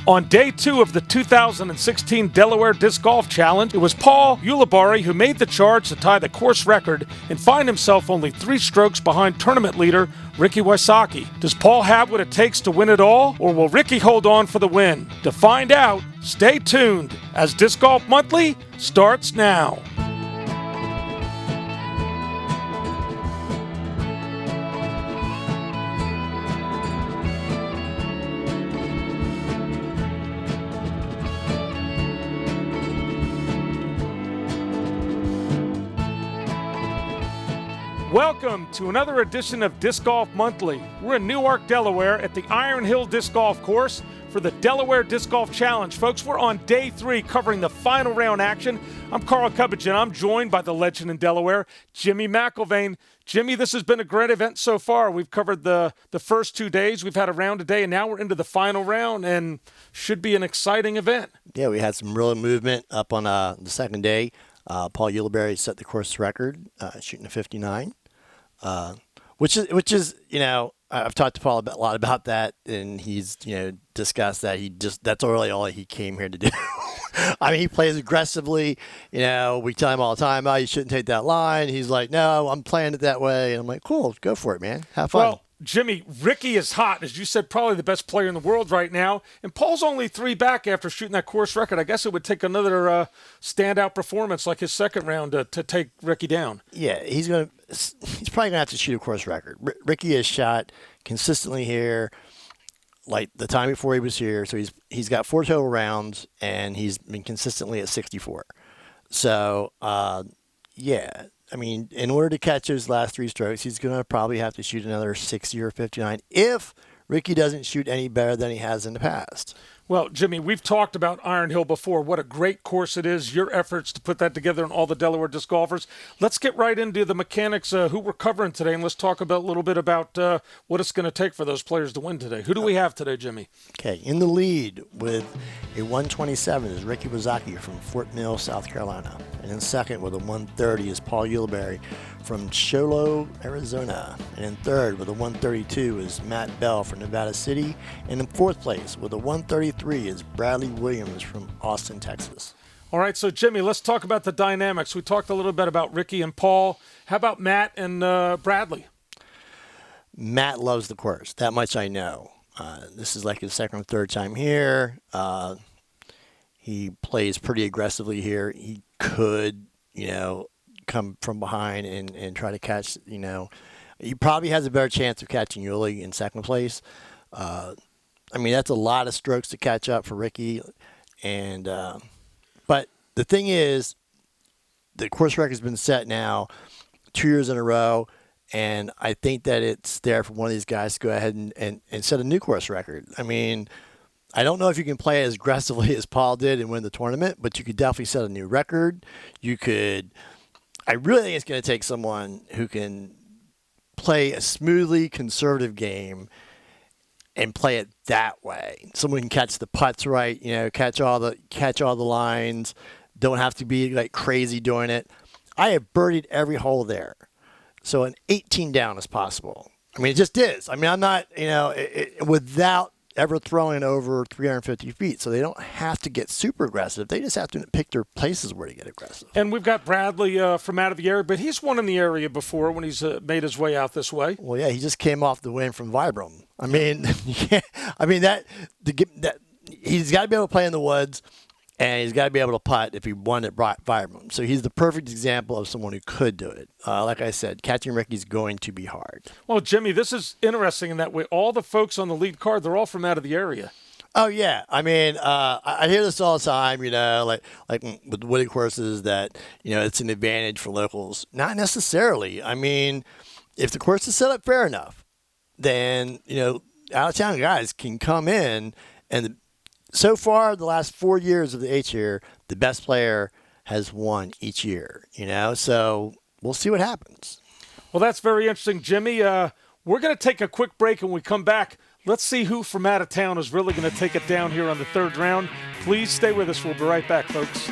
On day 2 of the 2016 Delaware Disc Golf Challenge, it was Paul Ulibarri who made the charge to tie the course record and find himself only 3 strokes behind tournament leader Ricky Wysocki. Does Paul have what it takes to win it all, or will Ricky hold on for the win? To find out, stay tuned as Disc Golf Monthly starts now. Welcome to another edition of Disc Golf Monthly. We're in Newark, Delaware at the Iron Hill Disc Golf Course for the Delaware Disc Golf Challenge. Folks, we're on day 3 covering the final round action. I'm Carl Cubbigan. I'm joined by the legend in Delaware, Jimmy McIlvaine. Jimmy, this has been a great event so far. We've covered the first 2 days. We've had a round a day, and now we're into the final round, and should be an exciting event. Yeah, we had some real movement up on the second day. Paul Ulibarri set the course record, shooting a 59. Which is I've talked to Paul a lot about that, and he's discussed that that's really all he came here to do. I mean, he plays aggressively. We tell him all the time, "Oh, you shouldn't take that line." He's like, "No, I'm playing it that way," and I'm like, "Cool, go for it, man. Have fun." Well, Jimmy, Ricky is hot, as you said, probably the best player in the world right now. And Paul's only 3 back after shooting that course record. I guess it would take another standout performance like his second round to take Ricky down. Yeah, he's probably gonna have to shoot a course record. Ricky has shot consistently here, like the time before he was here. So he's got 4 total rounds, and he's been consistently at 64. So yeah. I mean, in order to catch those last 3 strokes, he's going to probably have to shoot another 60 or 59 if Ricky doesn't shoot any better than he has in the past. Well, Jimmy, we've talked about Iron Hill before. What a great course it is. Your efforts to put that together and all the Delaware disc golfers. Let's get right into the mechanics, who we're covering today, and let's talk a little bit about what it's going to take for those players to win today. Who do we have today, Jimmy? Okay, in the lead with a 127 is Ricky Wysocki from Fort Mill, South Carolina. And in second with a 130 is Paul Ulibarri from Cholo, Arizona. And in third with a 132 is Matt Bell from Nevada City. And in fourth place with a 133 is Bradley Williams from Austin, Texas. All right, so Jimmy, let's talk about the dynamics. We talked a little bit about Ricky and Paul. How about Matt and Bradley? Matt loves the course. That much I know. This is like his second or third time here. He plays pretty aggressively here. He could, come from behind and try to catch, he probably has a better chance of catching Yuli in second place. I mean, that's a lot of strokes to catch up for Ricky. And but the thing is, the course record has been set now 2 years in a row, and I think that it's there for one of these guys to go ahead and set a new course record. I mean, I don't know if you can play as aggressively as Paul did and win the tournament, but you could definitely set a new record. I really think it's going to take someone who can play a smoothly conservative game and play it that way. Someone can catch the putts right, catch all the lines, don't have to be like crazy doing it. I have birdied every hole there. So an 18 down is possible. I mean, it just is. I mean, I'm not, without ever throwing over 350 feet. So they don't have to get super aggressive. They just have to pick their places where to get aggressive. And we've got Bradley from out of the area, but he's won in the area before when he's made his way out this way. Well, yeah, he just came off the win from Vibram. I mean, he's got to be able to play in the woods, and he's got to be able to putt if he won at Vibram. So he's the perfect example of someone who could do it. Like I said, catching Ricky's going to be hard. Well, Jimmy, this is interesting in that way. All the folks on the lead card, they're all from out of the area. Oh, yeah. I mean, I hear this all the time, like with wooded courses that, it's an advantage for locals. Not necessarily. I mean, if the course is set up fair enough, then, out-of-town guys can come in, and so far, the last 4 years of the H year, the best player has won each year, so we'll see what happens. Well, that's very interesting, Jimmy. We're going to take a quick break, and when we come back, let's see who from out of town is really going to take it down here on the third round. Please stay with us. We'll be right back, folks.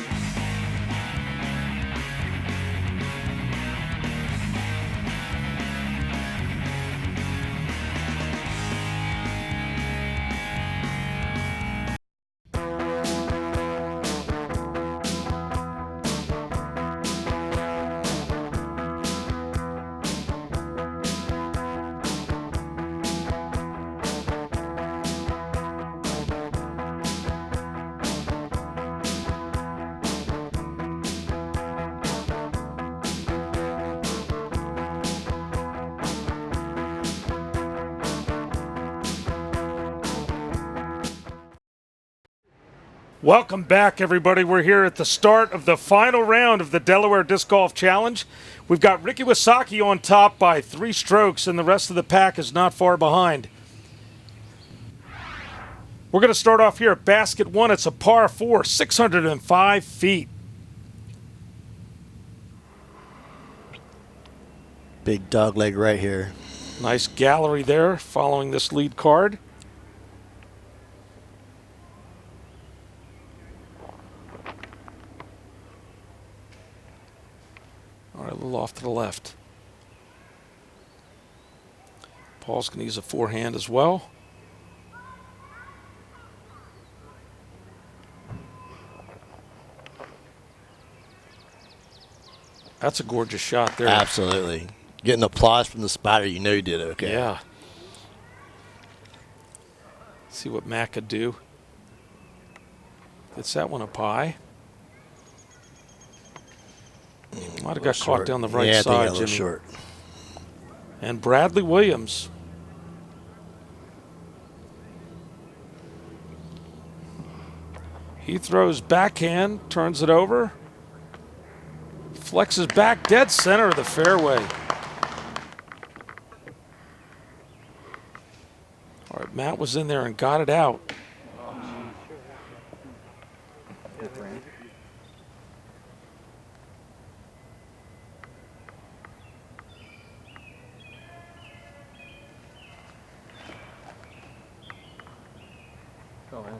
Welcome back, everybody. We're here at the start of the final round of the Delaware Disc Golf Challenge. We've got Ricky Wasaki on top by 3 strokes, and the rest of the pack is not far behind. We're going to start off here at basket 1. It's a par 4, 605 feet. Big dog leg right here. Nice gallery there following this lead card. All right, a little off to the left. Paul's going to use a forehand as well. That's a gorgeous shot there. Absolutely. Getting applause from the spotter, you know you did okay. Yeah. See what Matt could do. Gets that one up high. Might have got caught down the right side, Jimmy. Short. And Bradley Williams. He throws backhand, turns it over. Flexes back, dead center of the fairway. All right, Matt was in there and got it out.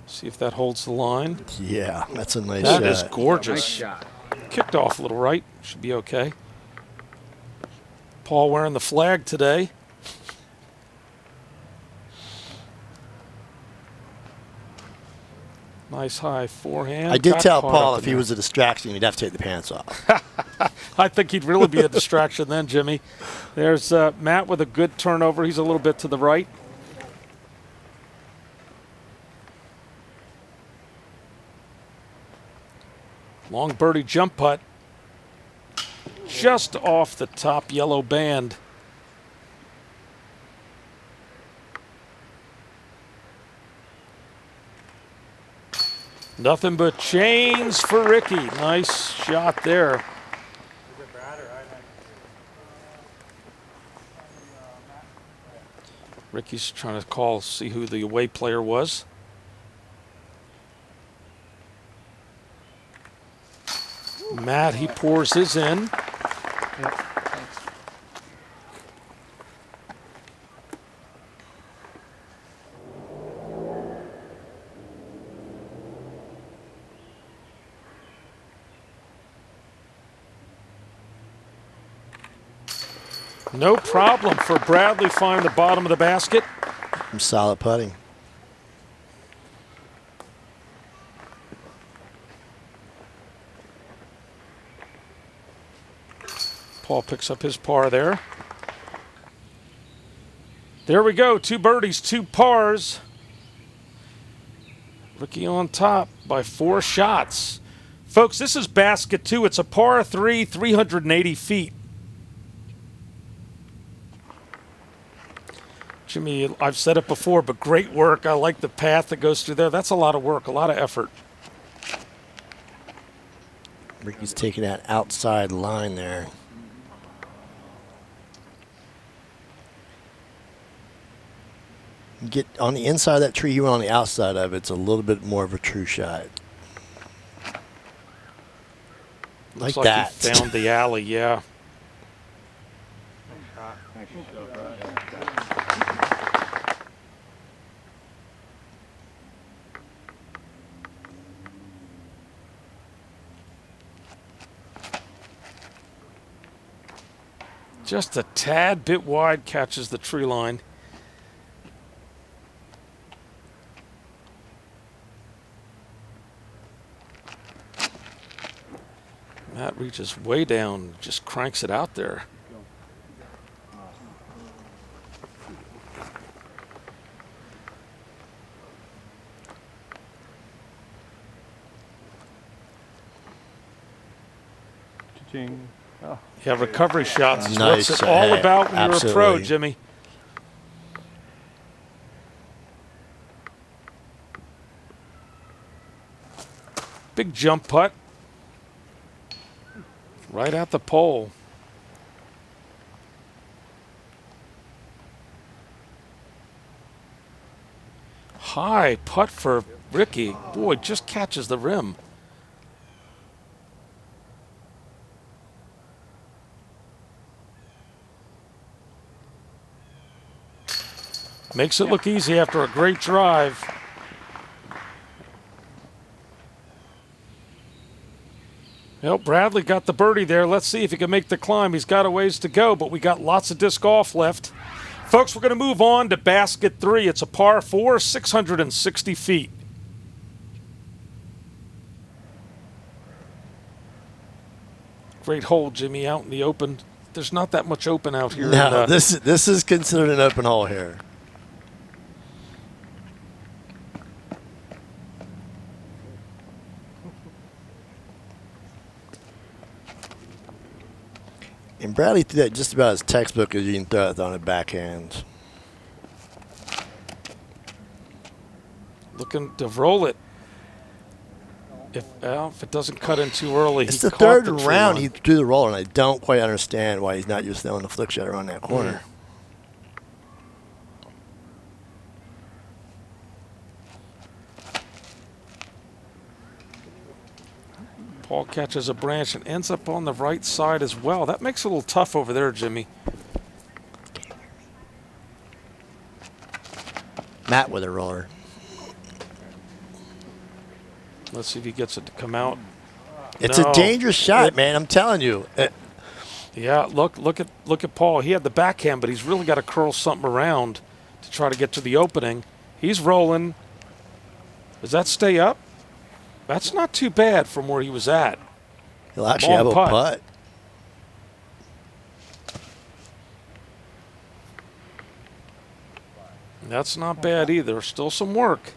See if that holds the line. Yeah, that's a nice shot. That is gorgeous. Nice shot. Kicked off a little right. Should be okay. Paul wearing the flag today. Nice high forehand. I did tell Paul if he was a distraction, he'd have to take the pants off. I think he'd really be a distraction then, Jimmy. There's Matt with a good turnover. He's a little bit to the right. Long birdie jump putt. Just off the top yellow band. Nothing but chains for Ricky. Nice shot there. Ricky's trying to see who the away player was. Matt, he pours his in. No problem for Bradley finding the bottom of the basket. Some solid putting. Paul picks up his par there. There we go. 2 birdies, 2 pars. Ricky on top by 4 shots. Folks, this is basket 2. It's a par 3, 380 feet. Jimmy, I've said it before, but great work. I like the path that goes through there. That's a lot of work, a lot of effort. Ricky's taking that outside line there. Get on the inside of that tree, you went on the outside of it. It's a little bit more of a true shot. Looks like that. He found the alley, yeah. Just a tad bit wide, catches the tree line. Matt reaches way down, just cranks it out there. Cha-ching. Oh. Yeah, recovery shots is nice. what's it all about when you're a pro, Jimmy. Big jump putt. Right at the pole. High putt for Ricky. Boy, just catches the rim. Makes it look easy after a great drive. Well, Bradley got the birdie there. Let's see if he can make the climb. He's got a ways to go, but we got lots of disc golf left. Folks, we're going to move on to basket 3. It's a par 4, 660 feet. Great hole, Jimmy, out in the open. There's not that much open out here. No, this is considered an open hole here. And Bradley threw that just about as textbook as you can throw it on a backhand. Looking to roll it. If it doesn't cut in too early. It's the third round he threw the roller, and I don't quite understand why he's not just throwing the flick shot around that corner. Paul catches a branch and ends up on the right side as well. That makes it a little tough over there, Jimmy. Matt with a roller. Let's see if he gets it to come out. It's a dangerous shot, man. I'm telling you. Yeah, look at Paul. He had the backhand, but he's really got to curl something around to try to get to the opening. He's rolling. Does that stay up? That's not too bad from where he was at. He'll actually have a putt. That's not bad either. Still some work.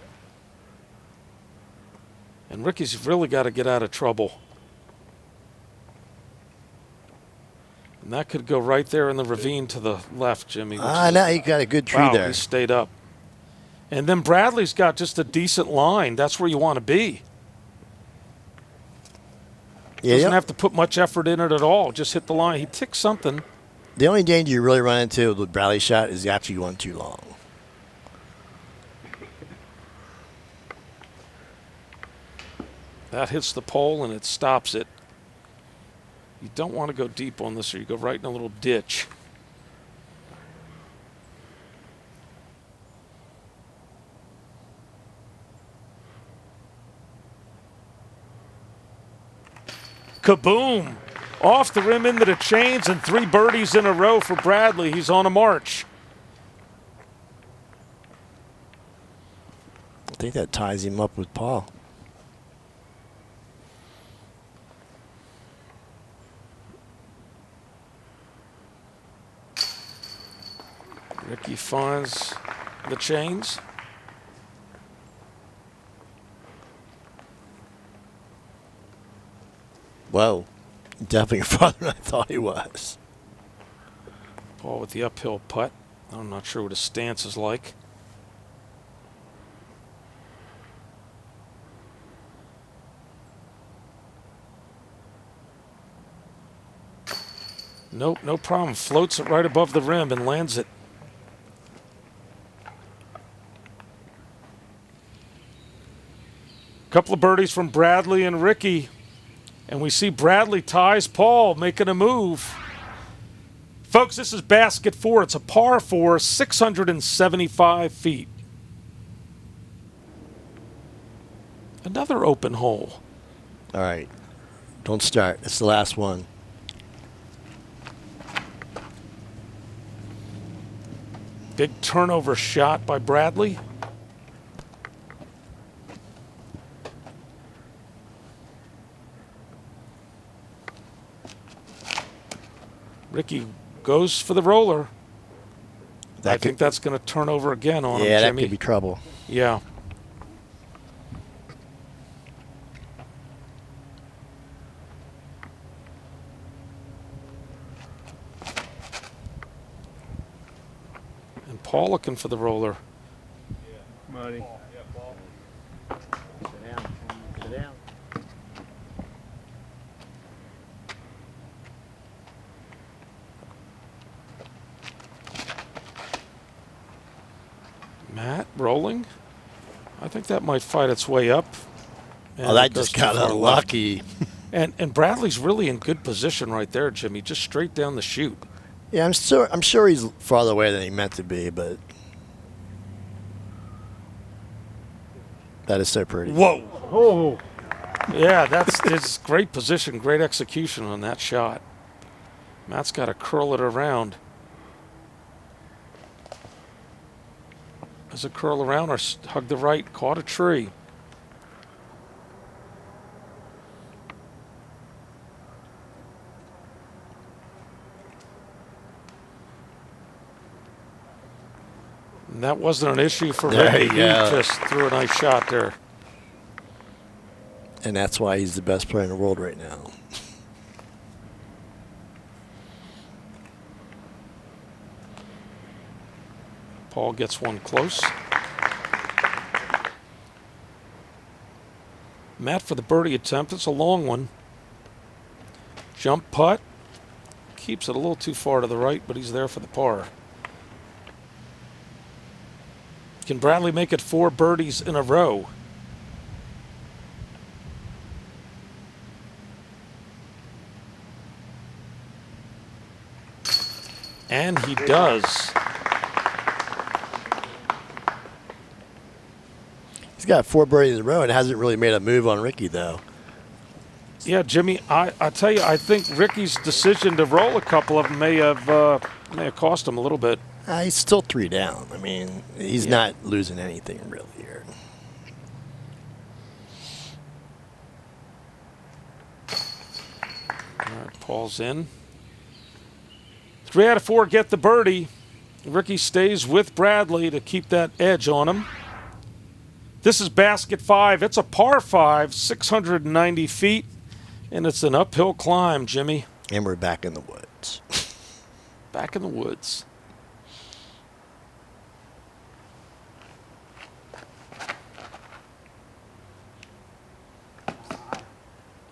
And Ricky's really got to get out of trouble. And that could go right there in the ravine to the left, Jimmy. Now he got a good tree there. He stayed up. And then Bradley's got just a decent line. That's where you want to be. Doesn't have to put much effort in it at all. Just hit the line. He ticks something. The only danger you really run into with Bradley's shot is actually going too long. That hits the pole and it stops it. You don't want to go deep on this or you go right in a little ditch. Kaboom! Off the rim into the chains and 3 birdies in a row for Bradley. He's on a march. I think that ties him up with Paul. Ricky finds the chains. Whoa. Definitely farther than I thought he was. Paul with the uphill putt. I'm not sure what his stance is like. Nope, no problem. Floats it right above the rim and lands it. Couple of birdies from Bradley and Ricky. And we see Bradley ties Paul, making a move. Folks, this is basket 4. It's a par 4, 675 feet. Another open hole. All right. Don't start. It's the last one. Big turnover shot by Bradley. Ricky goes for the roller. I think that's going to turn over again on him, Jimmy. Yeah, that could be trouble. Yeah. And Paul looking for the roller. Money. Sit down. Sit down. I think that might fight its way up. Oh, that just got unlucky. And Bradley's really in good position right there, Jimmy. Just straight down the chute. Yeah, I'm sure he's farther away than he meant to be, but that is so pretty. Whoa! Oh, Yeah, it's great position, great execution on that shot. Matt's got to curl it around. Does it curl around or hug the right? Caught a tree. And that wasn't an issue for There Ricky. you He go. just threw a nice shot there. And that's why he's the best player in the world right now. Paul gets one close. Matt for the birdie attempt. It's a long one. Jump putt. Keeps it a little too far to the right, but he's there for the par. Can Bradley make it 4 birdies in a row? And he does. He's got 4 birdies in a row and hasn't really made a move on Ricky, though. Yeah, Jimmy, I tell you, I think Ricky's decision to roll a couple of them may have cost him a little bit. He's still 3 down. I mean, he's not losing anything really here. All right, Paul's in. 3 out of 4 get the birdie. Ricky stays with Bradley to keep that edge on him. This is basket 5. It's a par 5, 690 feet, and it's an uphill climb, Jimmy. And we're back in the woods. Back in the woods.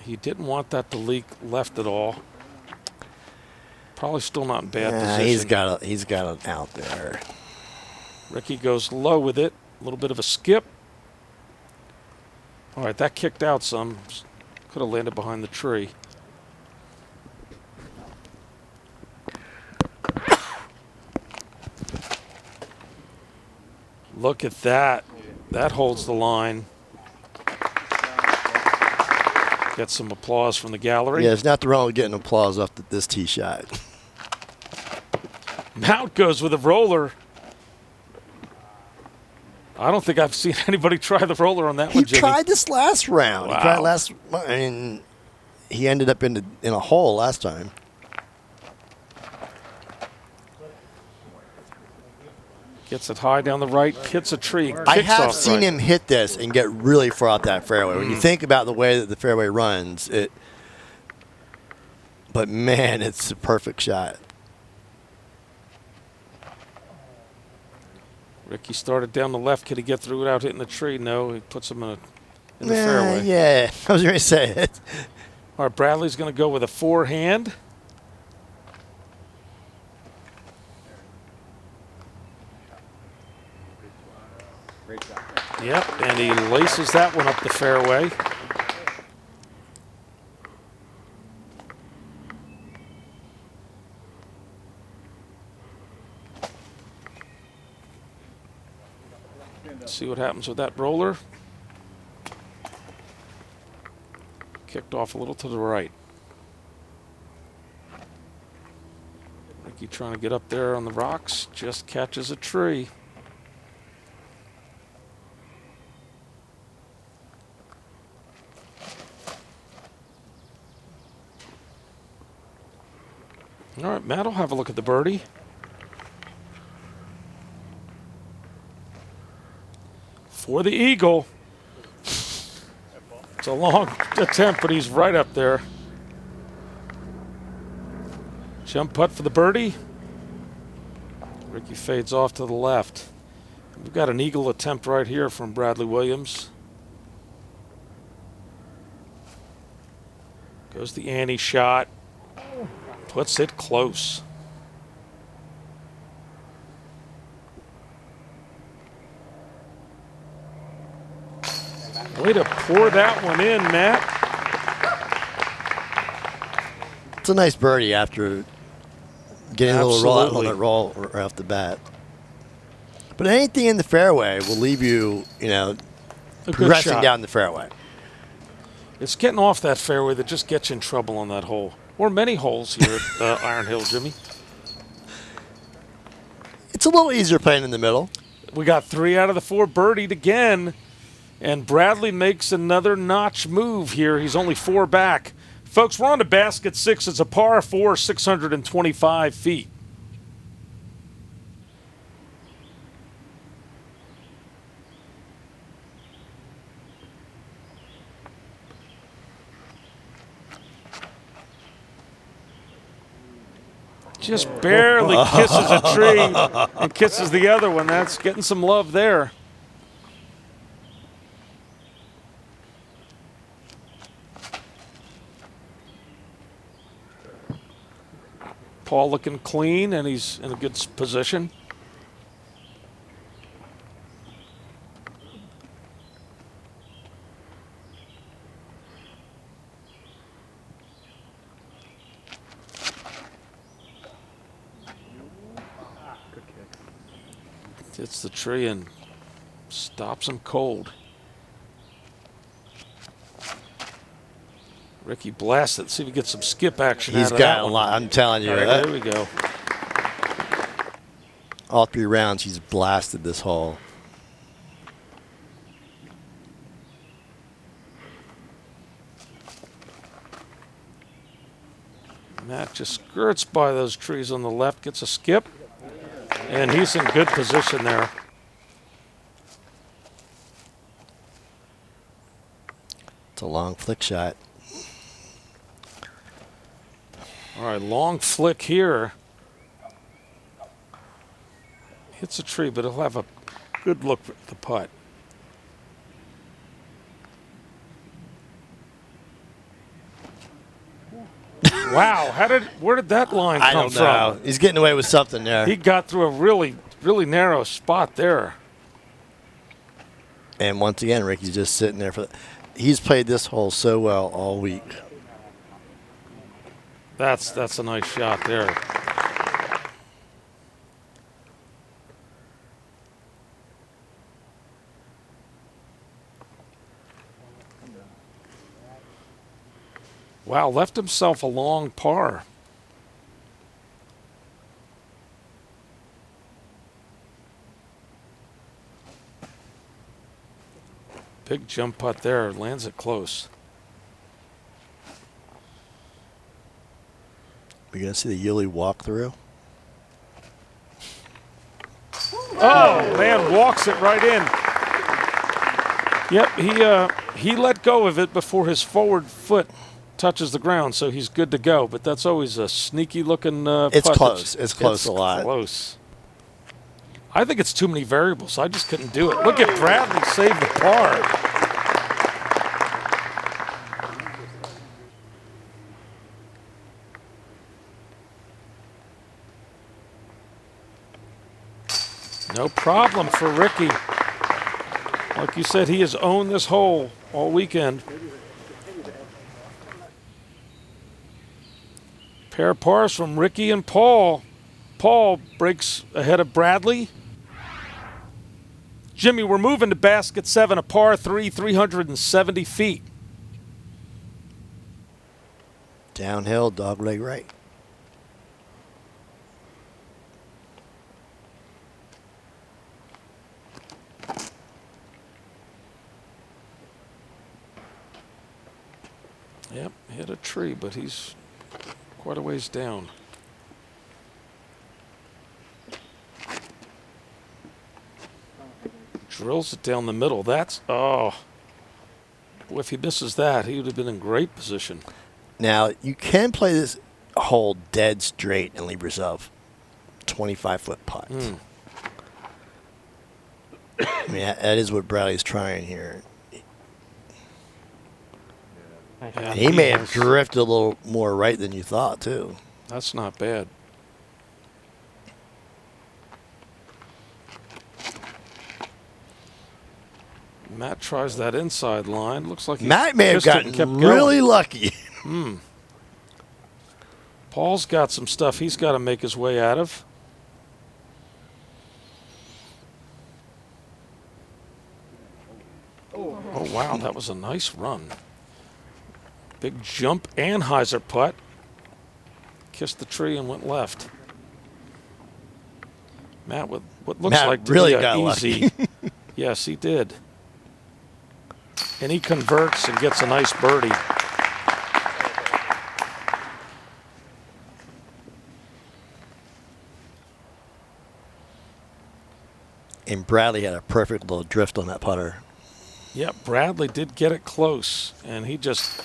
He didn't want that to leak left at all. Probably still not in bad position. He's got it out there. Ricky goes low with it. A little bit of a skip. All right, that kicked out some. Could have landed behind the tree. Look at that. That holds the line. Get some applause from the gallery. Yeah, there's nothing wrong with getting applause off this tee shot. Mount goes with a roller. I don't think I've seen anybody try the roller on that one, Jimmy. He tried this last round. Wow. He tried I mean, he ended up in a hole last time. Gets it high down the right, hits a tree. I Kicks have off seen right. him hit this and get really far out that fairway. When you think about the way that the fairway runs, but man, it's a perfect shot. Ricky started down the left. Could he get through without hitting the tree? No, he puts him in the fairway. Yeah, I was going to say it. All right, Bradley's going to go with a forehand. Yep, and he laces that one up the fairway. Let's see what happens with that roller. Kicked off a little to the right. Ricky trying to get up there on the rocks, just catches a tree. All right, Matt will have a look at the birdie. For the eagle. It's a long attempt, but he's right up there. Jump putt for the birdie. Ricky fades off to the left. We've got an eagle attempt right here from Bradley Williams. Goes the ante shot. Puts it close. Way to pour that one in, Matt. It's a nice birdie after getting a little roll on that roll right off the bat. But anything in the fairway will leave you, progressing down the fairway. It's getting off that fairway that just gets you in trouble on that hole. Or many holes here at Iron Hill, Jimmy. It's a little easier playing in the middle. We got 3 out of the 4 birdied again. And Bradley makes another notch move here. He's only 4 back. Folks, we're on to basket 6. It's a par 4, 625 feet. Just barely kisses a tree and kisses the other one. That's getting some love there. Paul looking clean, and he's in a good position. Hits the tree and stops him cold. Ricky blasted. See if he gets some skip action out of that one. He's got a lot. I'm telling you. Right, there we go. All 3 rounds, he's blasted this hole. Matt just skirts by those trees on the left, gets a skip, and he's in good position there. It's a long flick shot. All right, long flick here. Hits a tree, but he'll have a good look at the putt. Wow, where did that line come from? I don't know. He's getting away with something there. He got through a really, really narrow spot there. And once again, Ricky's just sitting there he's played this hole so well all week. That's a nice shot there. Wow, left himself a long par. Big jump putt there, lands it close. We gonna see the Yuli walk through? Oh man, walks it right in. Yep, he let go of it before his forward foot touches the ground, so he's good to go. But that's always a sneaky looking it's putt. Close. It's close a lot. Close. I think it's too many variables. I just couldn't do it. Look at Bradley save the par. No problem for Ricky. Like you said, he has owned this hole all weekend. Pair of pars from Ricky and Paul. Paul breaks ahead of Bradley. Jimmy, we're moving to basket 7, a par 3, 370 feet. Downhill, dogleg right. Yep, hit a tree, but he's quite a ways down. Drills it down the middle. That's, oh. Boy, if he misses that, he would have been in great position. Now, you can play this hole dead straight and leave yourself 25-foot putt. I mean, that is what Bradley's trying here. Yeah, he may have drifted a little more right than you thought, too. That's not bad. Matt tries that inside line. Looks like he Matt may have kissed it and gotten kept really going. lucky. Paul's got some stuff he's got to make his way out of. Oh, wow, that was a nice run. Big jump and hyzer putt. Kissed the tree and went left. Matt with what looks Matt like to really be got a easy. Yes, he did. And he converts and gets a nice birdie. And Bradley had a perfect little drift on that putter. Yeah, Bradley did get it close, and he just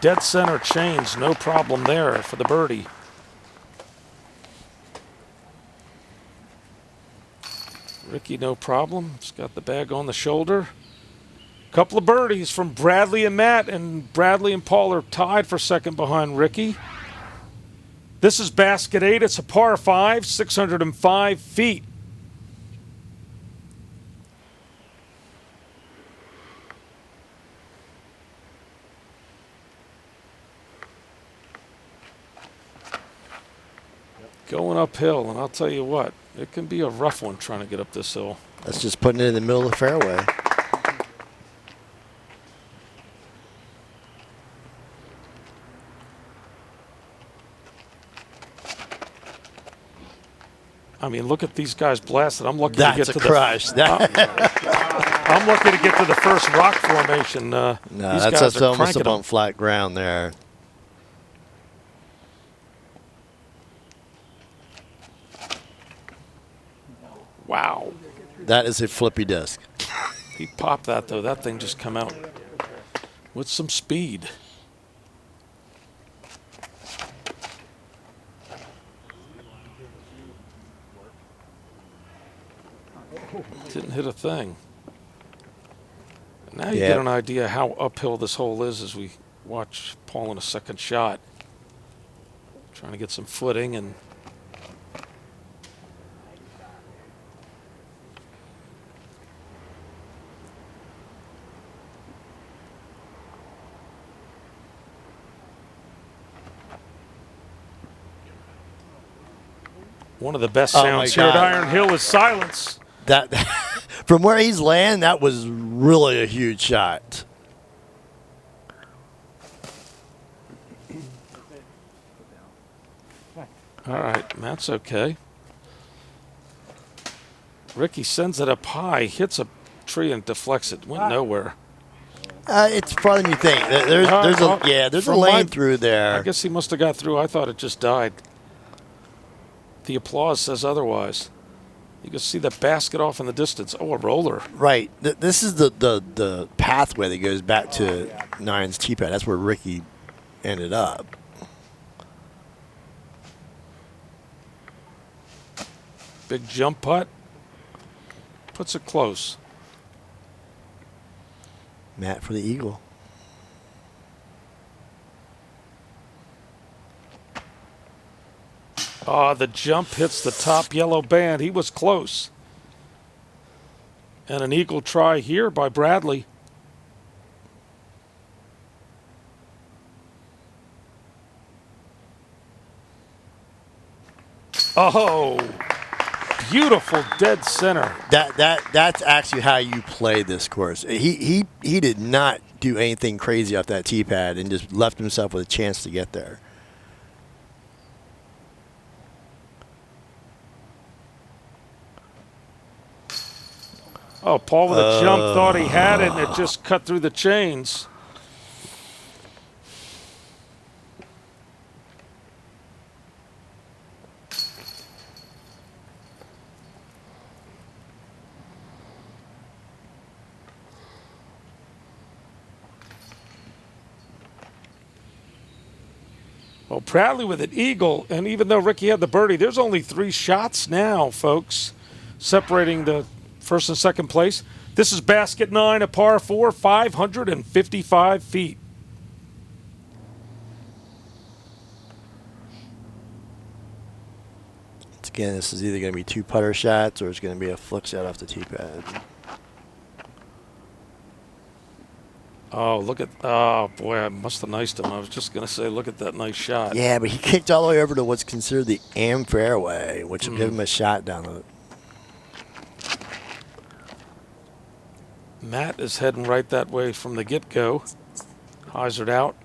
dead center chains, no problem there for the birdie. Ricky, no problem. He's got the bag on the shoulder. Couple of birdies from Bradley and Matt, and Bradley and Paul are tied for second behind Ricky. This is basket 8. It's a par 5, 605 feet. Going uphill, and I'll tell you what, it can be a rough one trying to get up this hill. That's just putting it in the middle of the fairway. I mean, look at these guys blasted. I'm lucky That's to get a to crush. I'm lucky to get to the first rock formation. No, these that's guys are almost cranking up them. on flat ground there. Wow. That is a flippy disc. He popped that, though. That thing just come out with some speed. Didn't hit a thing. Now you get an idea how uphill this hole is as we watch Paul in a second shot. Trying to get some footing and one of the best sounds here at Iron Hill is silence. That, from where he's landing, that was really a huge shot. All right, Matt's okay. Ricky sends it up high, hits a tree and deflects it. Went nowhere. It's farther than you think. There's a lane through there. I guess he must have got through. I thought it just died. The applause says otherwise. You can see the basket off in the distance. Oh, a roller. Right. This is the pathway that goes back to Nine's tee pad. That's where Ricky ended up. Big jump putt. Puts it close. Matt for the eagle. Ah, the jump hits the top yellow band. He was close. And an eagle try here by Bradley. Oh, beautiful dead center. That's actually how you play this course. He did not do anything crazy off that tee pad and just left himself with a chance to get there. Oh, Paul with a jump thought he had it, and it just cut through the chains. Well, Bradley with an eagle, and even though Ricky had the birdie, there's only 3 shots now, folks, separating the first and second place. This is basket 9, a par 4, 555 feet. Again, this is either going to be 2 putter shots or it's going to be a flick shot off the tee pad. Oh, look at, oh boy, I must have niced him. I was just going to say, look at that nice shot. Yeah, but he kicked all the way over to what's considered the am fairway, which will give him a shot down the. Matt is heading right that way from the get-go. Hyzered out.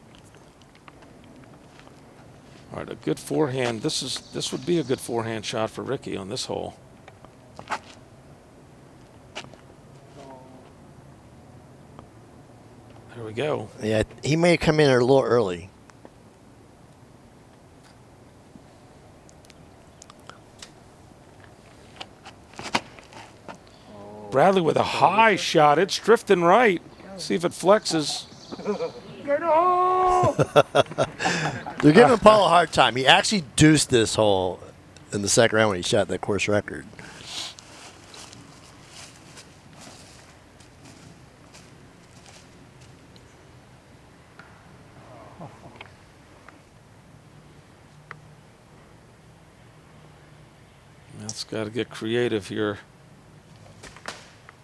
All right, a good forehand. This would be a good forehand shot for Ricky on this hole. There we go. Yeah, he may come in a little early. Bradley with a high shot. It's drifting right. See if it flexes. They're giving Paul a hard time. He actually deuced this hole in the second round when he shot that course record. That's got to get creative here.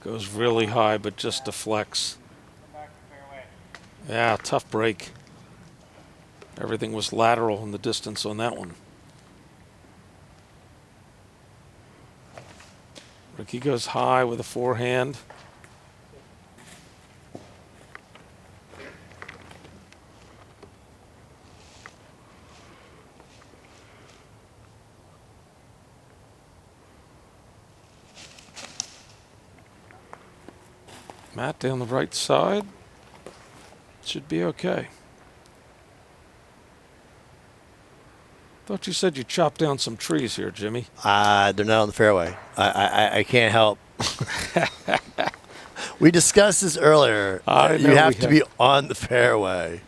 Goes really high, but just deflects. Yeah, tough break. Everything was lateral in the distance on that one. Ricky goes high with a forehand. Matt down the right side. Should be okay. Thought you said you chopped down some trees here, Jimmy. They're not on the fairway. I can't help. We discussed this earlier. You have to be on the fairway.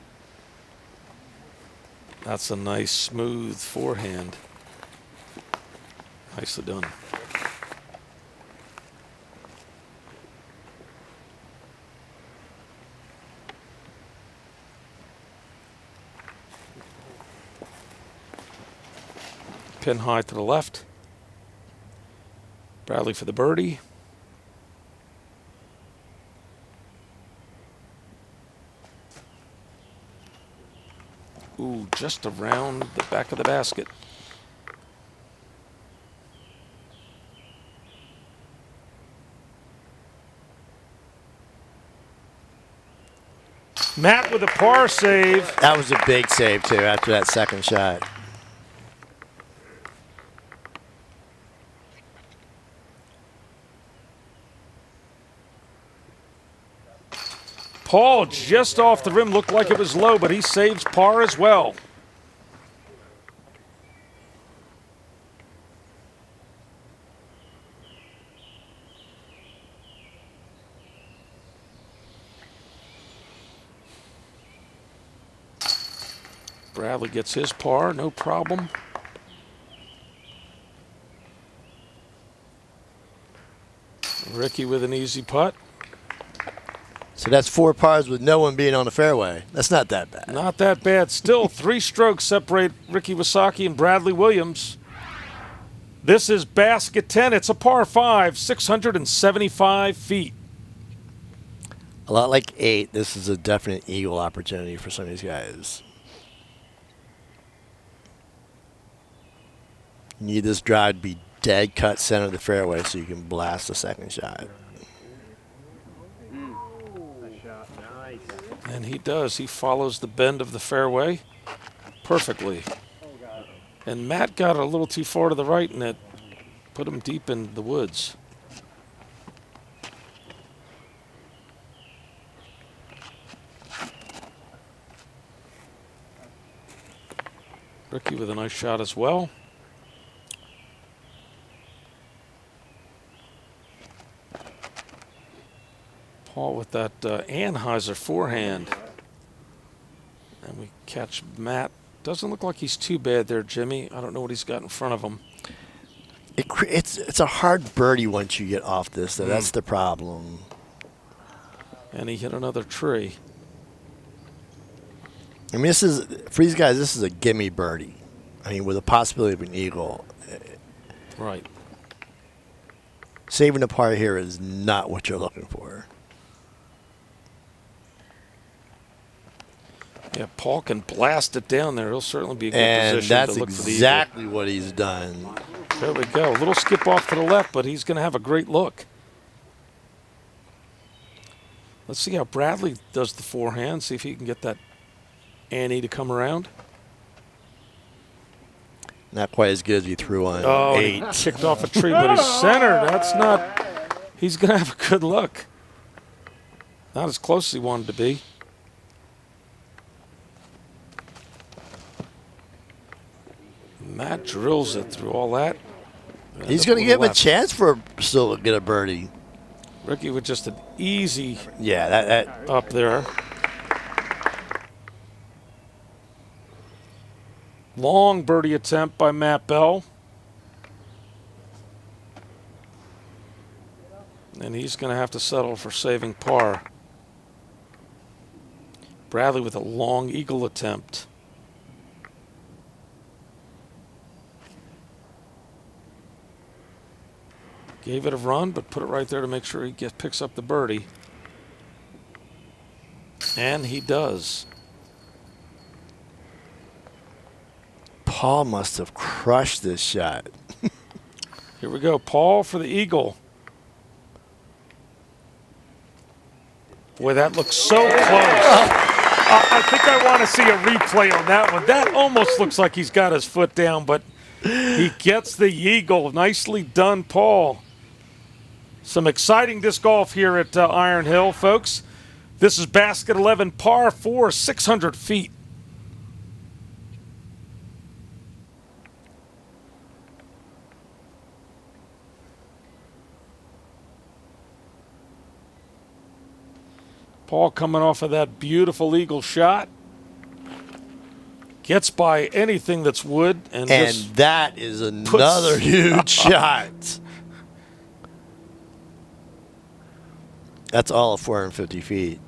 That's a nice, smooth forehand. Nicely done. Pin high to the left. Bradley for the birdie. Ooh, just around the back of the basket. Matt with a par save. That was a big save, too, after that second shot. Paul just off the rim, looked like it was low, but he saves par as well. Bradley gets his par, no problem. Ricky with an easy putt. So that's 4 pars with no one being on the fairway. That's not that bad. Not that bad. Still 3 strokes separate Ricky Wysocki and Bradley Williams. This is basket 10. It's a par 5, 675 feet. A lot like 8, this is a definite eagle opportunity for some of these guys. You need this drive to be dead cut center of the fairway so you can blast the second shot. And he does. He follows the bend of the fairway perfectly. And Matt got a little too far to the right, and it put him deep in the woods. Ricky with a nice shot as well. Paul with that Anheuser forehand. And we catch Matt. Doesn't look like he's too bad there, Jimmy. I don't know what he's got in front of him. It's a hard birdie once you get off this, though. That's the problem. And he hit another tree. I mean, this is, for these guys, this is a gimme birdie. I mean, with a possibility of an eagle. Right. Saving a par here is not what you're looking for. Yeah, Paul can blast it down there. He'll certainly be a good And position that's to look for the eagle. exactly what he's done. There we go. A little skip off to the left, but he's going to have a great look. Let's see how Bradley does the forehand, see if he can get that Annie to come around. Not quite as good as he threw on Oh, 8. he kicked off a tree, but he's centered. That's not – he's going to have a good look. Not as close as he wanted to be. Matt drills it through all that. He's going to give him a chance for still to get a birdie. Ricky with just an easy that up there. Long birdie attempt by Matt Bell. And he's going to have to settle for saving par. Bradley with a long eagle attempt. Gave it a run, but put it right there to make sure he picks up the birdie. And he does. Paul must have crushed this shot. Here we go. Paul for the eagle. Boy, that looks so close. I think I want to see a replay on that one. That almost looks like he's got his foot down, but he gets the eagle. Nicely done, Paul. Some exciting disc golf here at Iron Hill, folks. This is basket 11, par 4, 600 feet. Paul coming off of that beautiful eagle shot. Gets by anything that's wood. And that is another huge shot. That's all of 450 feet.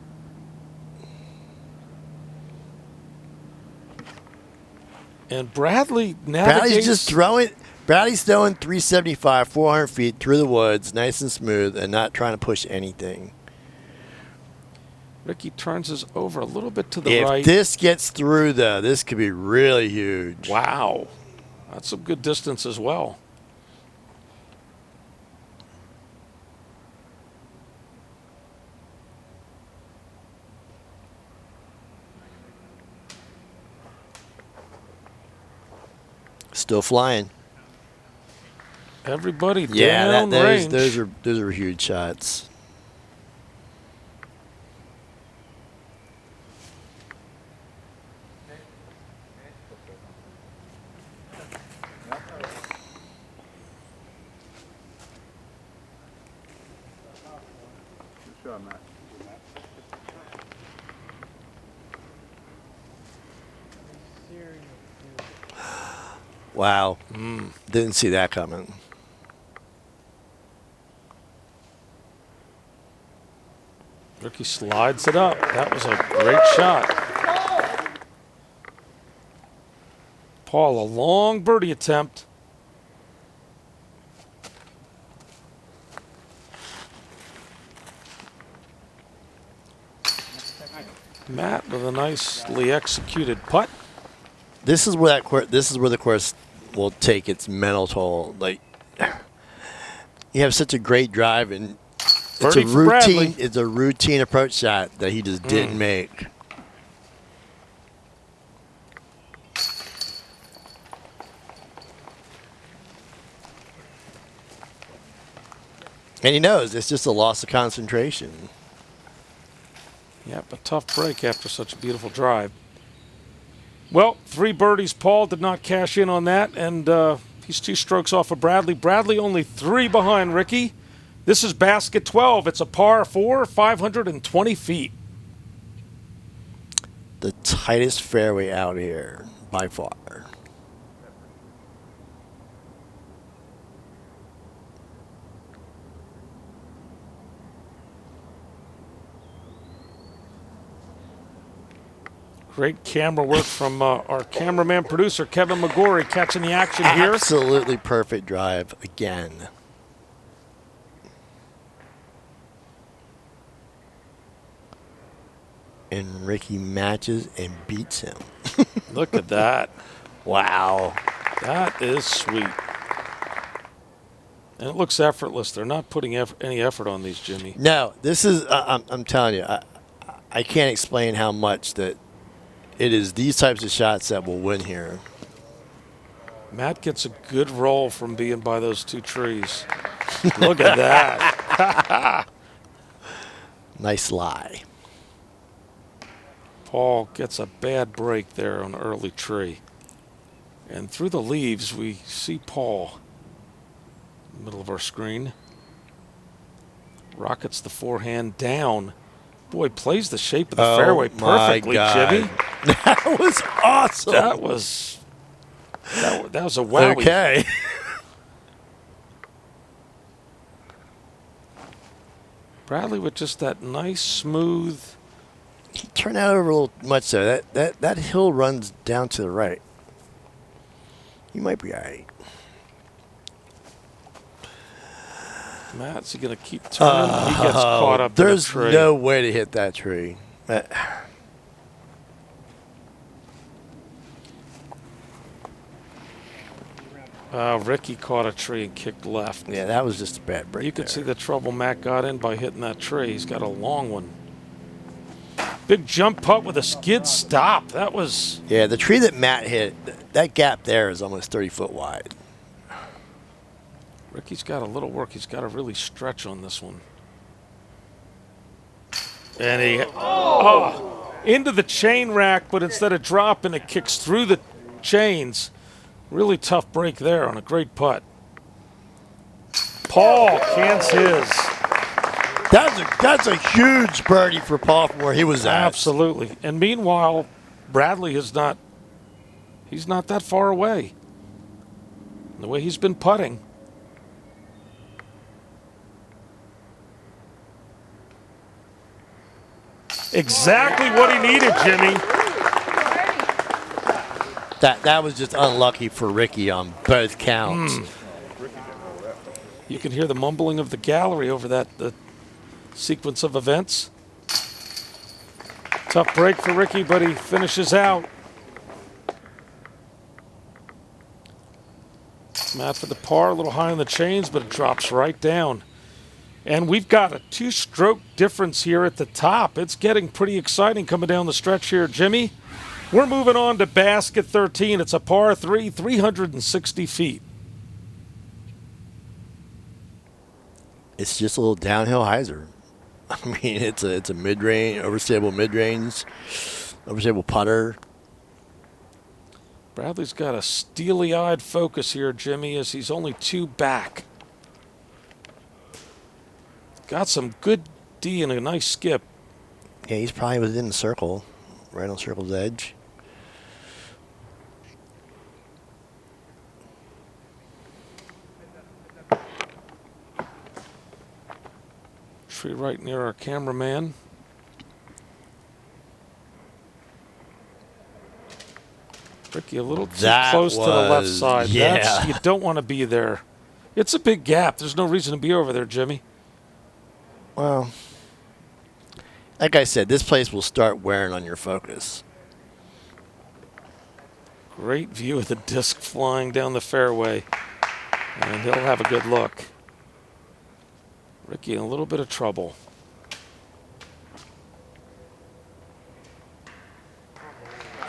And Bradley navigates. Bradley's just throwing. Bradley's throwing 375, 400 feet through the woods, nice and smooth, and not trying to push anything. Ricky turns his over a little bit to the right. If this gets through, though, this could be really huge. Wow. That's some good distance as well. Still flying. Everybody down range. Those are huge shots. Wow. Didn't see that coming. Ricky slides it up. That was a great shot. Paul, a long birdie attempt. Matt with a nicely executed putt. This is where the course will take its mental toll. Like, you have such a great drive, and it's a routine. It's a routine approach shot that he just didn't make. And he knows it's just a loss of concentration. Yep, a tough break after such a beautiful drive. Well, 3 birdies. Paul did not cash in on that, and he's 2 strokes off of Bradley. Bradley only 3 behind Ricky. This is basket 12. It's a par 4, 520 feet. The tightest fairway out here by far. Great camera work from our cameraman producer, Kevin McGorry, catching the action here. Absolutely perfect drive again. And Ricky matches and beats him. Look at that. Wow. That is sweet. And it looks effortless. They're not putting any effort on these, Jimmy. No, this is, I'm telling you, I can't explain how much that it is these types of shots that will win here. Matt gets a good roll from being by those two trees. Look at that. Nice lie. Paul gets a bad break there on an early tree. And through the leaves, we see Paul in the middle of our screen. Rockets the forehand down. Boy, plays the shape of the fairway perfectly, Jimmy. That was awesome. That was a wowie. Okay. Bradley with just that nice, smooth. He turned out over a little much there. That hill runs down to the right. You might be all right. Matt's he going to keep turning? He gets caught up in a There's tree. no way to hit that tree. Ricky caught a tree and kicked left. Yeah, that was just a bad break. You could see the trouble Matt got in by hitting that tree. He's got a long one. Big jump putt with a skid stop. That was... Yeah, the tree that Matt hit, that gap there is almost 30 foot wide. Ricky's got a little work. He's got to really stretch on this one. And he... into the chain rack, but instead of dropping, it kicks through the chains. Really tough break there on a great putt. Paul cans his. That's a huge birdie for Paul from where he was at. Absolutely. And meanwhile, Bradley is not, he's not that far away. The way he's been putting. Exactly what he needed, Jimmy. That was just unlucky for Ricky on both counts. You can hear the mumbling of the gallery over the sequence of events. Tough break for Ricky, but he finishes out. Matt for the par, a little high on the chains, but it drops right down. And we've got a 2-stroke difference here at the top. It's getting pretty exciting coming down the stretch here, Jimmy. We're moving on to basket 13. It's a par 3, 360 feet. It's just a little downhill hyzer. I mean, it's a mid-range, overstable mid-range, overstable putter. Bradley's got a steely-eyed focus here, Jimmy, as he's only 2 back. Got some good D and a nice skip. Yeah, he's probably within the circle, right on the circle's edge. Tree right near our cameraman. Ricky a little too close to the left side. Yeah. You don't want to be there. It's a big gap. There's no reason to be over there, Jimmy. Well, like I said, this place will start wearing on your focus. Great view of the disc flying down the fairway. And he'll have a good look. Ricky in a little bit of trouble.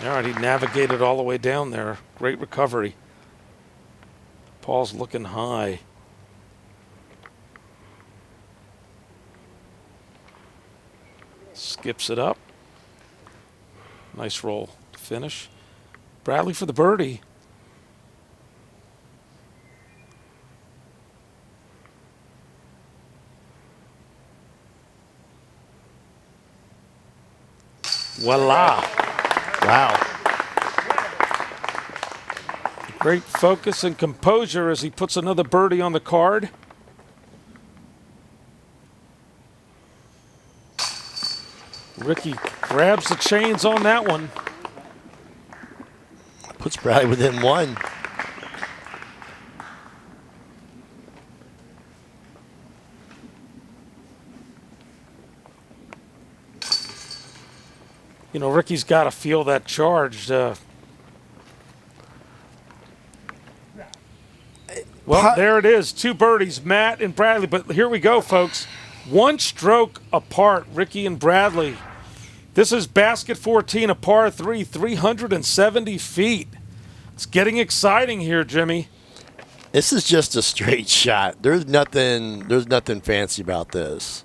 All right, he navigated all the way down there. Great recovery. Paul's looking high. Skips it up. Nice roll to finish. Bradley for the birdie. Voila. Wow. Great focus and composure as he puts another birdie on the card. Ricky grabs the chains on that one. Puts Bradley within 1. You know, Ricky's got to feel that charge. Well, there it is. 2 birdies, Matt and Bradley. But here we go, folks. 1 stroke apart, Ricky and Bradley. This is basket 14, a par 3, 370 feet. It's getting exciting here, Jimmy. This is just a straight shot. There's nothing fancy about this.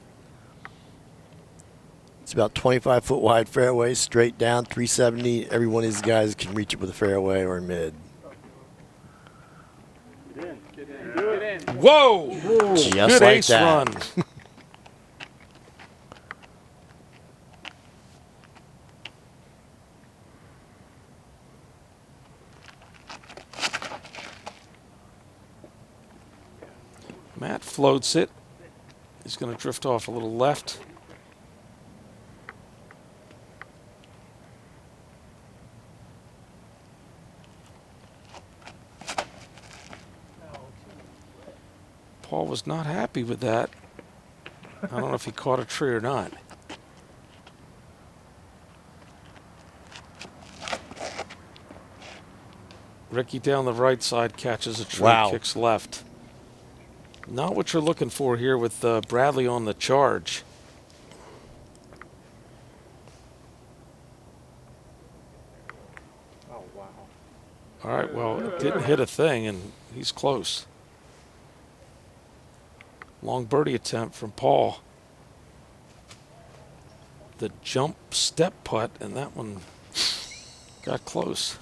It's about 25-foot wide fairway, straight down, 370. Every one of these guys can reach it with a fairway or mid. Get in. Whoa! Just good like ace that. run. Matt floats it. He's going to drift off a little left. Paul was not happy with that. I don't know if he caught a tree or not. Ricky down the right side catches a tree, Wow. kicks left. Not what you're looking for here with Bradley on the charge. Oh, wow. All right, well, it didn't hit a thing, and he's close. Long birdie attempt from Paul. The jump step putt, and that one got close.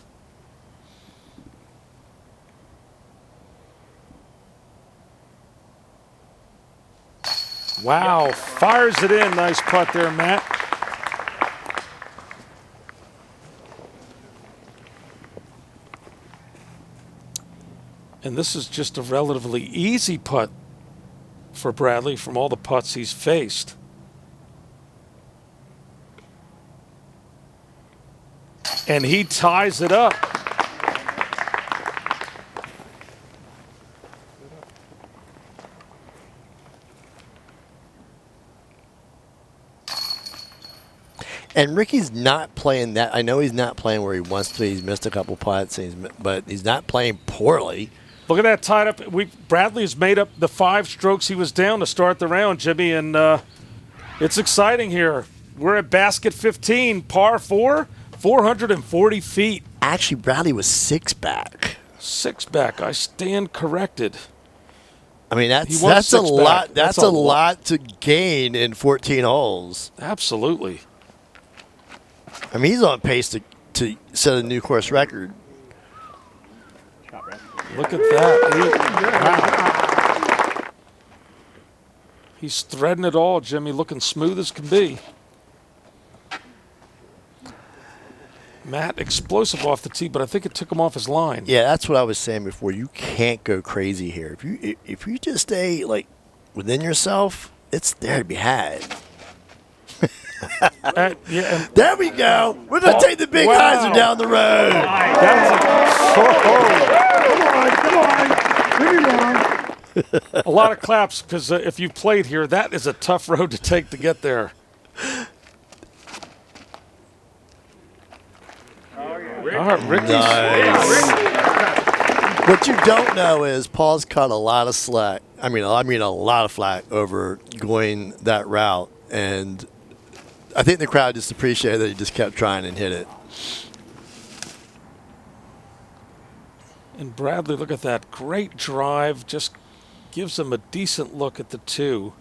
Wow, fires it in. Nice putt there, Matt. And this is just a relatively easy putt for Bradley from all the putts he's faced. And he ties it up. And Ricky's not playing that. I know he's not playing where he wants to. He's missed a couple putts, but he's not playing poorly. Look at that tied up. Bradley has made up the 5 strokes he was down to start the round, Jimmy, and it's exciting here. We're at basket 15, par 4, 440 feet. Actually, Bradley was 6 back. 6 back. I stand corrected. I mean, that's He was a 6 lot. back. That's a lot to gain in 14 holes. Absolutely. I mean, he's on pace to set a new course record. Look at that. Wow. He's threading it all, Jimmy, looking smooth as can be. Matt, explosive off the tee, but I think it took him off his line. Yeah, that's what I was saying before. You can't go crazy here. If you just stay like within yourself, it's there to be had. Yeah, There we go. We're gonna take the big hyzer down the road. A lot of claps because if you played here, that is a tough road to take to get there. All right, Ricky's. Nice. What you don't know is Paul's caught a lot of slack. I mean a lot of flack over going that route, and I think the crowd just appreciated that he just kept trying and hit it. And Bradley, look at that. Great drive. Just gives him a decent look at the 2.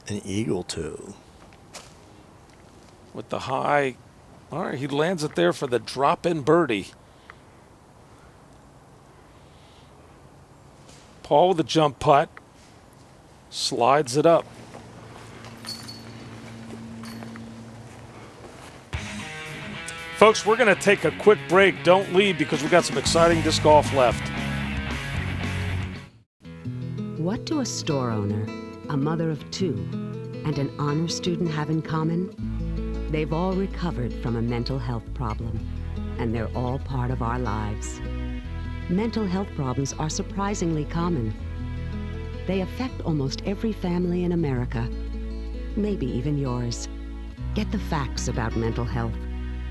An eagle too. With the high. All right, he lands it there for the drop-in birdie. Paul with the jump putt. Slides it up. Folks, we're going to take a quick break. Don't leave because we've got some exciting disc golf left. What do a store owner, a mother of 2, and an honor student have in common? They've all recovered from a mental health problem, and they're all part of our lives. Mental health problems are surprisingly common. They affect almost every family in America, maybe even yours. Get the facts about mental health.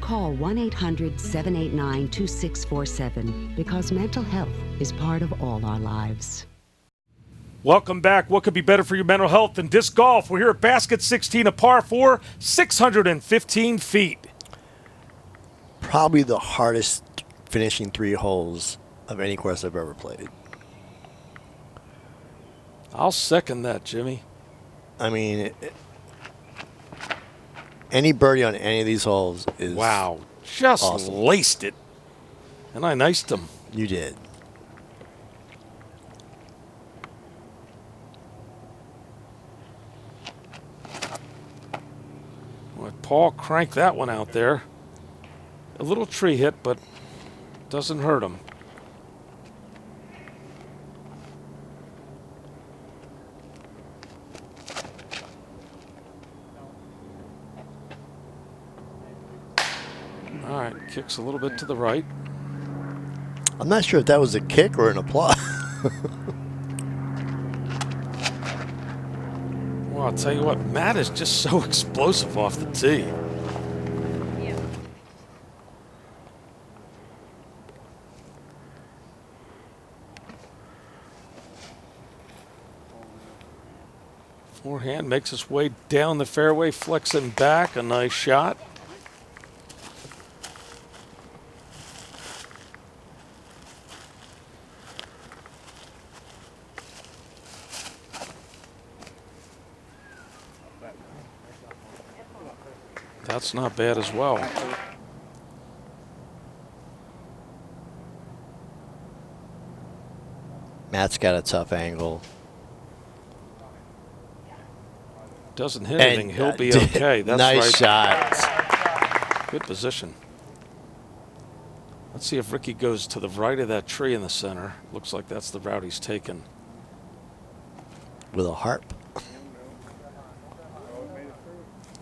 Call 1-800-789-2647 because mental health is part of all our lives. Welcome back. What could be better for your mental health than disc golf? We're here at Basket 16, a par 4, 615 feet. Probably the hardest finishing 3 holes of any course I've ever played. I'll second that, Jimmy. I mean, any birdie on any of these holes is wow. Just awesome. laced it. And I niced him. You did. Well, Paul cranked that one out there. A little tree hit, but doesn't hurt him. All right, kicks a little bit to the right. I'm not sure if that was a kick or an applause. Well, I'll tell you what, Matt is just so explosive off the tee. Forehand makes its way down the fairway, flexing back. A nice shot. That's not bad as well. Matt's got a tough angle. Doesn't hit anything, he'll be okay. That's nice right. shot. Good position. Let's see if Ricky goes to the right of that tree in the center. Looks like that's the route he's taken. With a harp.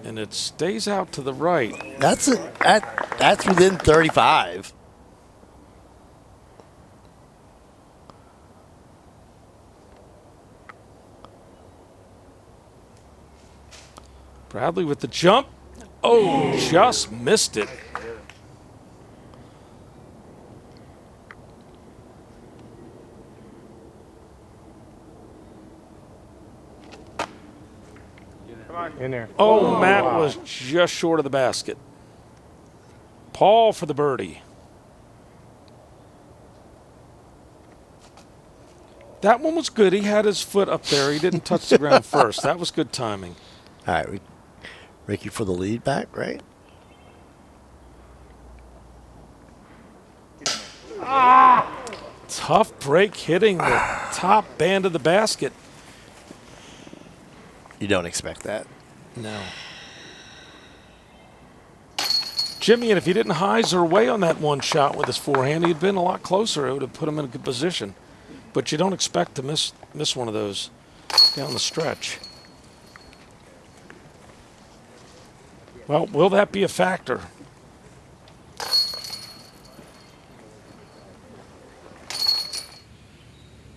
And it stays out to the right. That's within 35. Bradley with the jump. Oh, just missed it. In there. Oh, Matt was just short of the basket. Paul for the birdie. That one was good. He had his foot up there. He didn't touch the ground first. That was good timing. All right, Ricky for the lead back, right? Tough break hitting the top band of the basket. You don't expect that. No. Jimmy, and if he didn't hyzer away on that one shot with his forehand, he'd been a lot closer. It would have put him in a good position. But you don't expect to miss one of those down the stretch. Well, will that be a factor?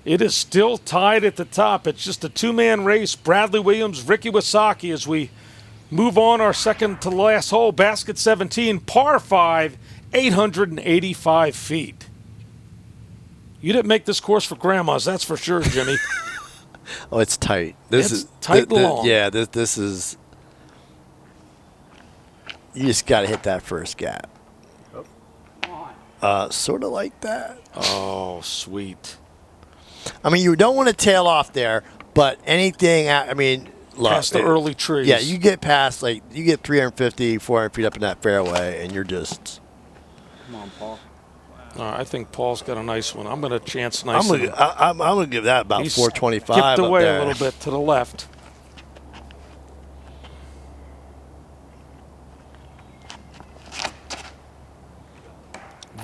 It is still tied at the top. It's just a two-man race. Bradley Williams, Ricky Wysocki as we move on our second to last hole. Basket 17, par 5, 885 feet. You didn't make this course for grandmas, that's for sure, Jimmy. Oh, it's tight. It's tight and long. Yeah, this is. You just got to hit that first gap. Sort of like that. Oh, sweet. I mean, you don't want to tail off there, but anything, I mean, look, Past the early trees. Yeah, you get past, like, you get 350, 400 feet up in that fairway, and you're just. Come on, Paul. I think Paul's got a nice one. I'm going to chance nice. I'm gonna give that about He's 425 skipped up away there. a little bit to the left.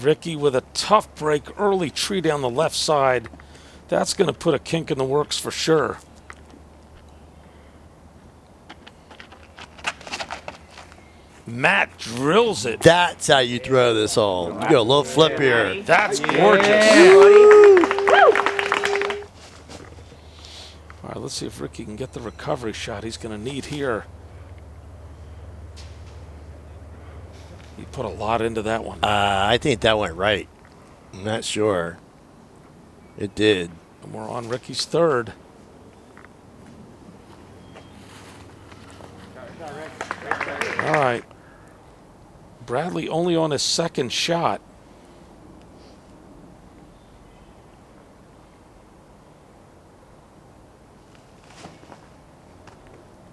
Ricky with a tough break, early tree down the left side. That's going to put a kink in the works for sure. Matt drills it. That's how you throw this hole. You go a little flip here. That's gorgeous. All right, let's see if Ricky can get the recovery shot he's going to need here. He put a lot into that one. I think that went right. I'm not sure. It did. And we're on Ricky's third. All right. Bradley only on his second shot.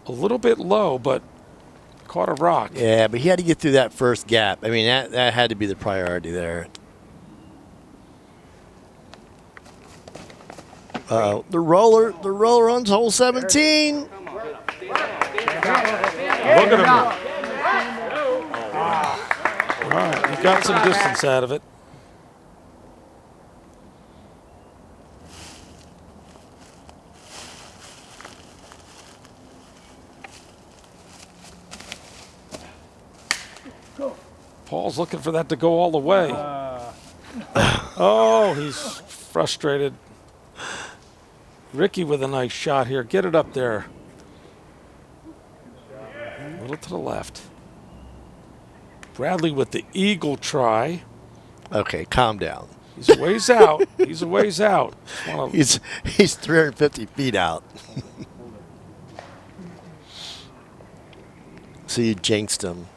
A little bit low, but caught a rock. Yeah, but he had to get through that first gap. I mean, that had to be the priority there. The roller on hole 17. Look at him. All right, he got some distance out of it. Paul's looking for that to go all the way. Oh, he's frustrated. Ricky with a nice shot here. Get it up there. A little to the left. Bradley with the eagle try. Okay, calm down. He's a ways out. He's a ways out. He's 350 feet out. So you jinxed him.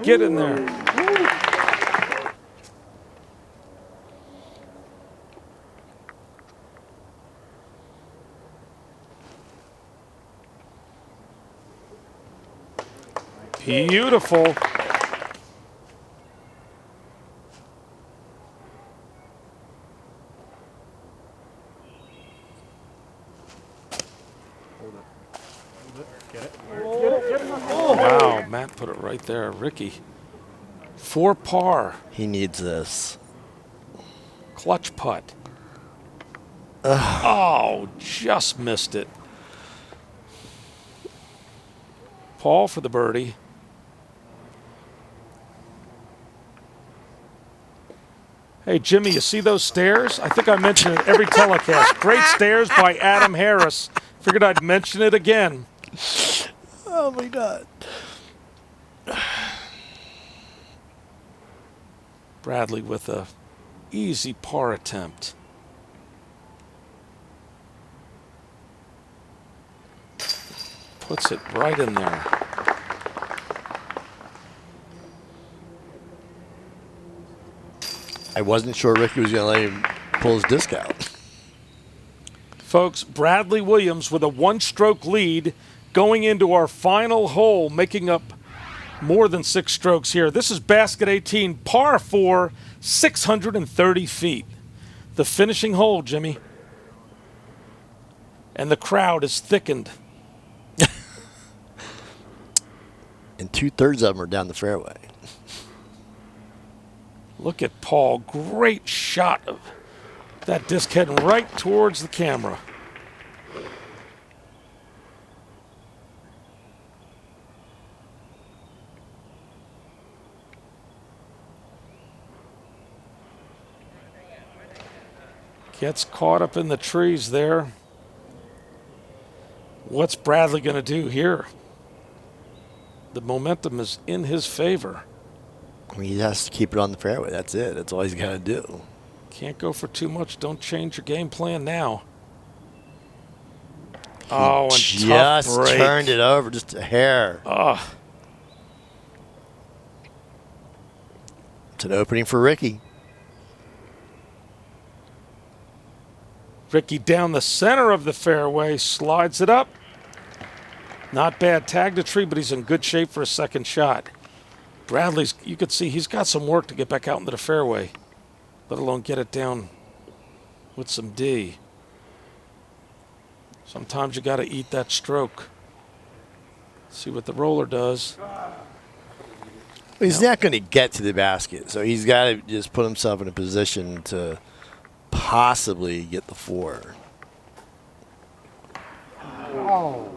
Get in there. Beautiful. Wow, Matt put it right there. Ricky. 4 par. He needs this. Clutch putt. Oh, just missed it. Paul for the birdie. Hey, Jimmy, you see those stairs? I think I mention it every telecast. Great stairs by Adam Harris. Figured I'd mention it again. Oh, my God. Bradley with a easy par attempt. Puts it right in there. I wasn't sure Ricky was going to let him pull his disc out. Folks, Bradley Williams with a 1-stroke lead going into our final hole, making up more than 6 strokes here. This is basket 18, par 4, 630 feet. The finishing hole, Jimmy. And the crowd is thickened. And 2/3 of them are down the fairway. Look at Paul. Great shot of that disc heading right towards the camera. Gets caught up in the trees there. What's Bradley going to do here? The momentum is in his favor. He has to keep it on the fairway. That's it. That's all he's got to do. Can't go for too much. Don't change your game plan now. And just turned it over just a hair. It's an opening for Ricky. Ricky down the center of the fairway, slides it up. Not bad. Tagged a tree, but he's in good shape for a second shot. Bradley's, you could see he's got some work to get back out into the fairway, let alone get it down with some D. Sometimes you got to eat that stroke. See what the roller does. He's not going to get to the basket, so he's got to just put himself in a position to possibly get the 4. Oh.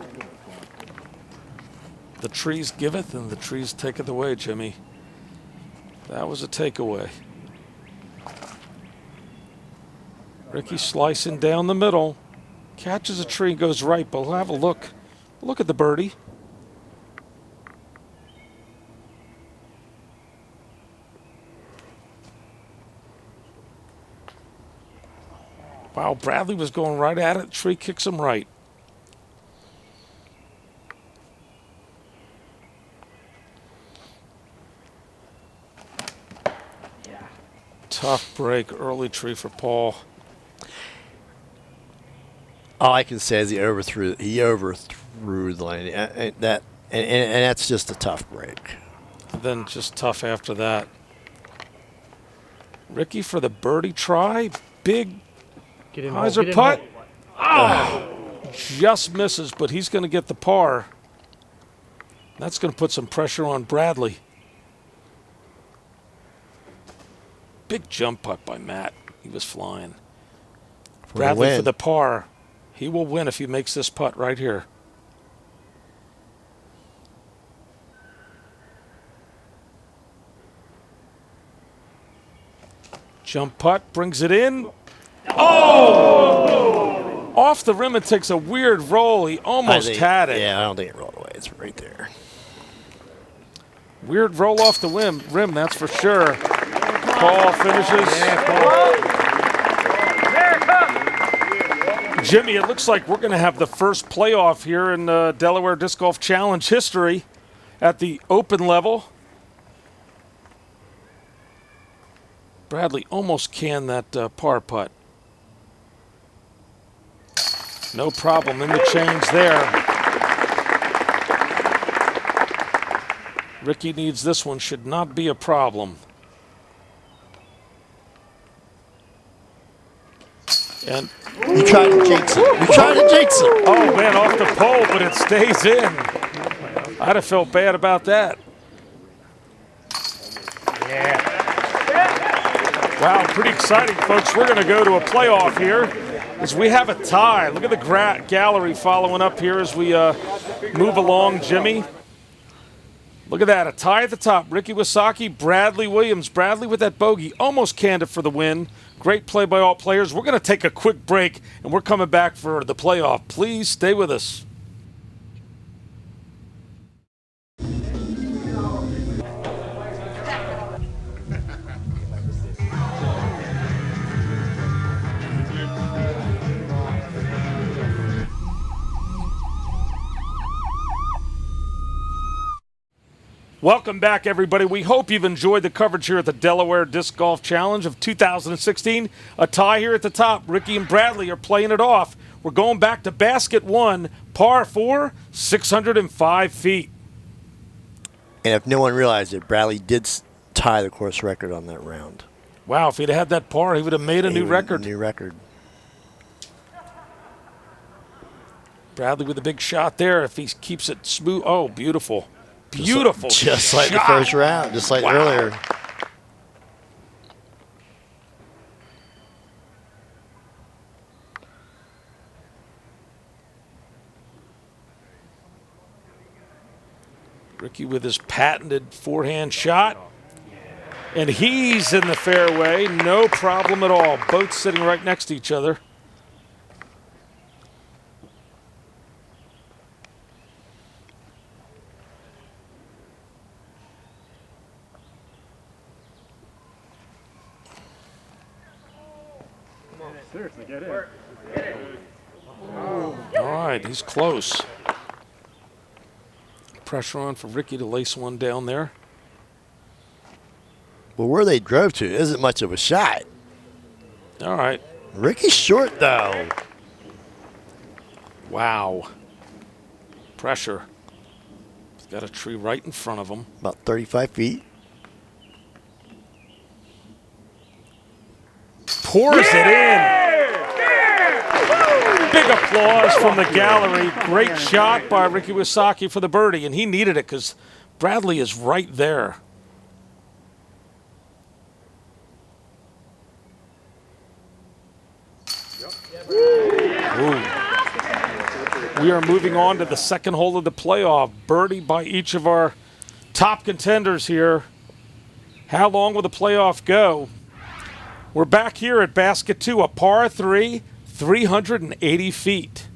The trees giveth and the trees taketh away, Jimmy. That was a takeaway. Ricky slicing down the middle. Catches a tree and goes right, but we'll have a look. Look at the birdie. Wow, Bradley was going right at it. Tree kicks him right. Tough break, early tree for Paul. All I can say is he overthrew the lane. And that's just a tough break. And then just tough after that. Ricky for the birdie try. Big hyzer putt. Oh, just misses, but he's going to get the par. That's going to put some pressure on Bradley. Big jump putt by Matt. He was flying. Bradley for the par. He will win if he makes this putt right here. Jump putt, brings it in. Oh! Off the rim, it takes a weird roll. He almost had it. Yeah, I don't think it rolled away. It's right there. Weird roll off the rim, that's for sure. Paul finishes. Jimmy, it looks like we're going to have the first playoff here in Delaware Disc Golf Challenge history at the open level. Bradley almost canned that par putt. No problem in the change there. Ricky needs this one, should not be a problem. And you tried to jinx him. Oh, man, off the pole, but it stays in. I'd have felt bad about that. Yeah. Wow, pretty exciting, folks. We're going to go to a playoff here as we have a tie. Look at the gallery following up here as we move along, Jimmy. Look at that, a tie at the top. Ricky Wysocki, Bradley Williams. Bradley with that bogey, almost canned it for the win. Great play by all players. We're going to take a quick break, and we're coming back for the playoff. Please stay with us. Welcome back, everybody. We hope you've enjoyed the coverage here at the Delaware Disc Golf Challenge of 2016. A tie here at the top. Ricky and Bradley are playing it off. We're going back to basket one, par 4, 605 feet. And if no one realized it, Bradley did tie the course record on that round. Wow, if he'd had that par, he would have made a new record. New record. Bradley with a big shot there. If he keeps it smooth. Oh, beautiful. Beautiful. Just like the first round, just like earlier. Ricky with his patented forehand shot. And he's in the fairway. No problem at all. Both sitting right next to each other. Seriously, get in. All right, he's close. Pressure on for Ricky to lace one down there. Well, where they drove to isn't much of a shot. All right. Ricky's short, though. Wow. Pressure. He's got a tree right in front of him. About 35 feet. Pours it in. Big applause from the gallery. Great shot by Ricky Wysocki for the birdie, and he needed it because Bradley is right there. Ooh. We are moving on to the second hole of the playoff. Birdie by each of our top contenders here. How long will the playoff go? We're back here at basket 2, a par 3, 380 feet.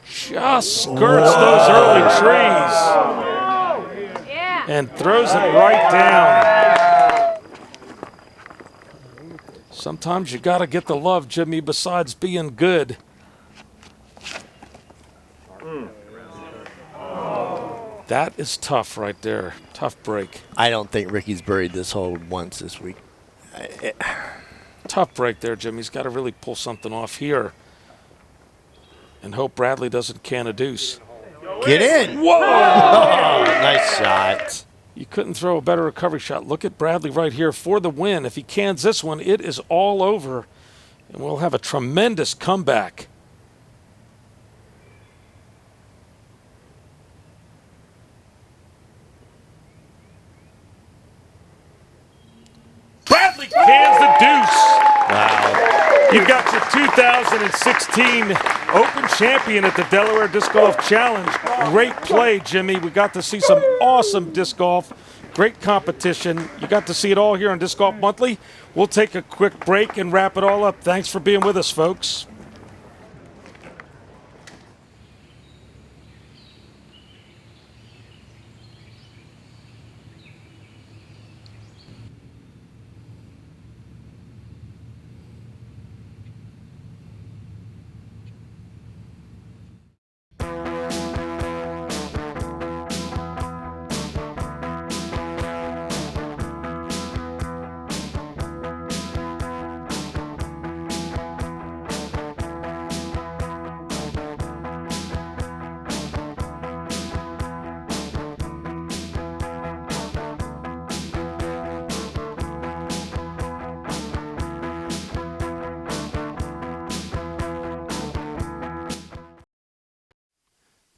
Just skirts those early trees and throws it right down. Sometimes you got to get the love, Jimmy, besides being good. That is tough right there. Tough break. I don't think Ricky's buried this hole once this week. Tough break there, Jimmy. He's got to really pull something off here and hope Bradley doesn't can a deuce. Get in. Whoa! Oh, nice shot. You couldn't throw a better recovery shot. Look at Bradley right here for the win. If he cans this one, it is all over, and we'll have a tremendous comeback. Bradley cans the deuce. Wow. You've got your 2016 Open champion at the Delaware Disc Golf Challenge. Great play, Jimmy. We got to see some awesome disc golf. Great competition. You got to see it all here on Disc Golf Monthly. We'll take a quick break and wrap it all up. Thanks for being with us, folks.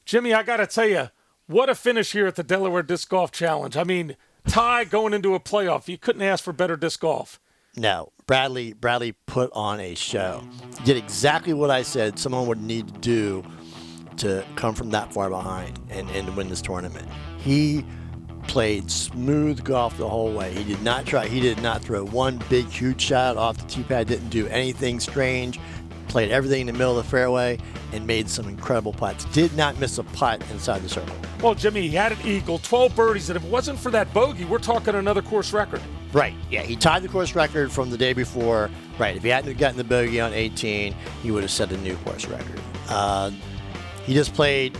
Jimmy, I got to tell you, what a finish here at the Delaware Disc Golf Challenge. I mean, tie going into a playoff. You couldn't ask for better disc golf. No, Bradley put on a show. He did exactly what I said someone would need to do to come from that far behind and win this tournament. He played smooth golf the whole way. He did not throw one big, huge shot off the tee pad, didn't do anything strange. Played everything in the middle of the fairway and made some incredible putts. Did not miss a putt inside the circle. Well, Jimmy, he had an eagle, 12 birdies, and if it wasn't for that bogey, we're talking another course record. Right, yeah, he tied the course record from the day before. Right, if he hadn't gotten the bogey on 18, he would have set a new course record. He just played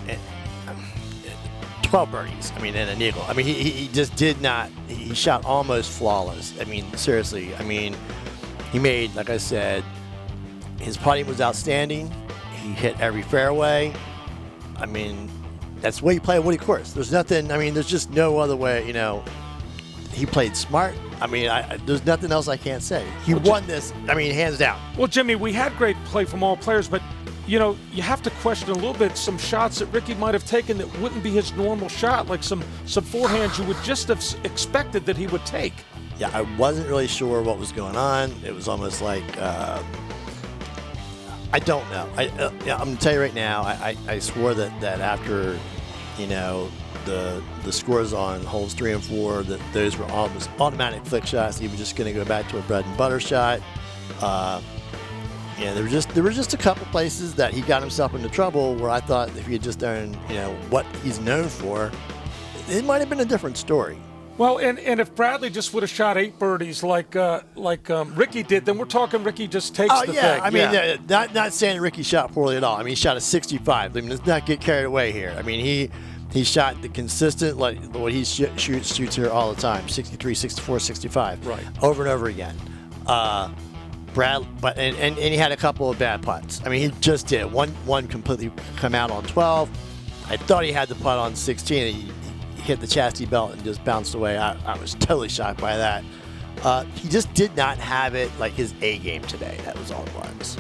12 birdies, and an eagle. He just did not, he shot almost flawless. Seriously, he made, like I said, his putting was outstanding. He hit every fairway. That's the way you play a woody course. There's nothing, there's just no other way, He played smart. There's nothing else I can't say. He won this, hands down. Well, Jimmy, we had great play from all players, but, you have to question a little bit some shots that Ricky might have taken that wouldn't be his normal shot, like some forehands you would just have expected that he would take. Yeah, I wasn't really sure what was going on. It was almost like, I don't know. I'm going to tell you right now, I swore that after, the scores on holes 3 and 4, that those were almost automatic flick shots. He was just going to go back to a bread and butter shot. There were just a couple places that he got himself into trouble where I thought if he had just done, what he's known for, it might have been a different story. Well, and if Bradley just would have shot 8 birdies like Ricky did, then we're talking Ricky just takes the thing. Not saying Ricky shot poorly at all. He shot a 65. Let's not get carried away here. He shot the consistent, like what he shoots here all the time, 63, 64, 65. Right. Over and over again. But he had a couple of bad putts. He just did. One completely come out on 12. I thought he had the putt on 16. He hit the chastity belt and just bounced away. I was totally shocked by that. He just did not have it like his A game today. That was all it was.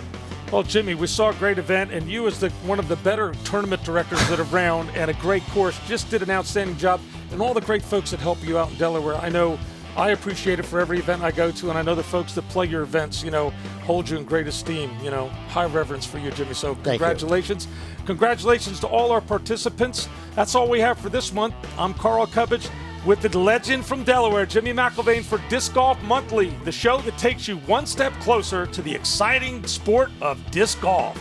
Well, Jimmy, we saw a great event, and you as one of the better tournament directors that are around and a great course just did an outstanding job, and all the great folks that help you out in Delaware. I know I appreciate it for every event I go to, and I know the folks that play your events, hold you in great esteem. High reverence for you, Jimmy. So congratulations. Congratulations to all our participants. That's all we have for this month. I'm Carl Cubbage with the legend from Delaware, Jimmy McIlvaine, for Disc Golf Monthly, the show that takes you one step closer to the exciting sport of disc golf.